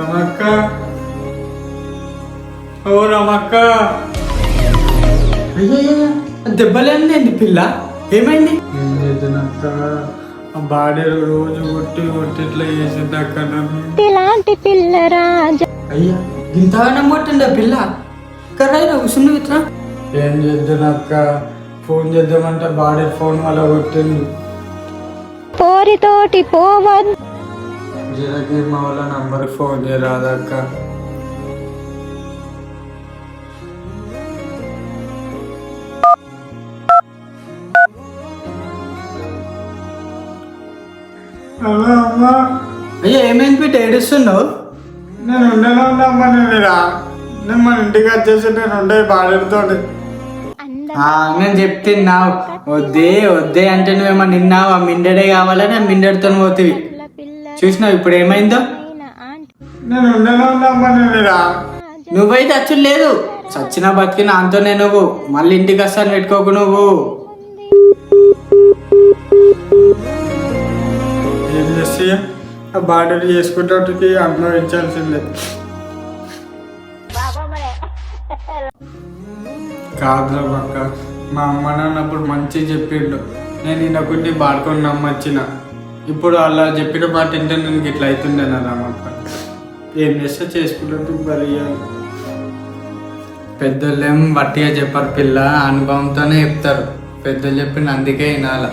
రమక్క, ఓ రమక్క. అయ్యో దెబ్బలేండి పిల్ల, ఏమైంది? ఏం చేద్దనక్క, ఆ బాడీ రోజు కొట్టి కొట్టి ఇట్లా చేసింది అక్క నన్ను. ఇలాంటి పిల్ల రాజా. అయ్యా ఇంతగానం కొట్టిండ పిల్ల? కర్రైనా కూర్చుండు ఇట్లా. ఏం చేద్దనక్క, ఫోన్ చేద్దామంటే బాడీ ఫోన్ వల్ల కొట్టింది. పోరితోటి పోవద్దు. జరకి మా వాళ్ళ నంబర్ ఫోన్ చేయరాదక్క. హలో అమ్మా. అయ్యా ఏమైంది బిడ్డ, ఏడుస్తున్నావు? నేను ఉండేలా ఉన్నామ్మా. నేను మన ఇంటికి వచ్చేసి నేను ఉండే బాడీతో. నేను చెప్తున్నా వద్దే వద్దే అంటే నువ్వేమో నిన్నావు, ఆ మిండెడే కావాలని ఆ మిండెడితో పోతివి. చూసినావు ఇప్పుడు ఏమైందో? నేను ఉండేలా ఉన్నామ్మా. నువ్వైతే అచ్చు లేదు, చచ్చిన బతికిన అంతోనే నువ్వు. మళ్ళీ ఇంటికి వస్తాను పెట్టుకోకు నువ్వు. ఏం చేస్తే ఆ బాడీని చేసుకుంటే అనుభవించాల్సిందే. కాదురా పక్క, మా అమ్మ నాన్నప్పుడు మంచిగా చెప్పిండు. నేను ఇన్నకుంటే బాడుకొని నమ్మొచ్చిన. ఇప్పుడు అలా చెప్పిన మాట ఏంటంటే నేను ఇట్లా అవుతుండే నా నమ్మక. ఏం చేస్తే చేసుకుంటే బలియాలి. పెద్దోళ్ళేం వట్టిగా చెప్పారు పిల్ల, అనుభవంతోనే చెప్తారు. పెద్దలు చెప్పిన అందుకే వినాల.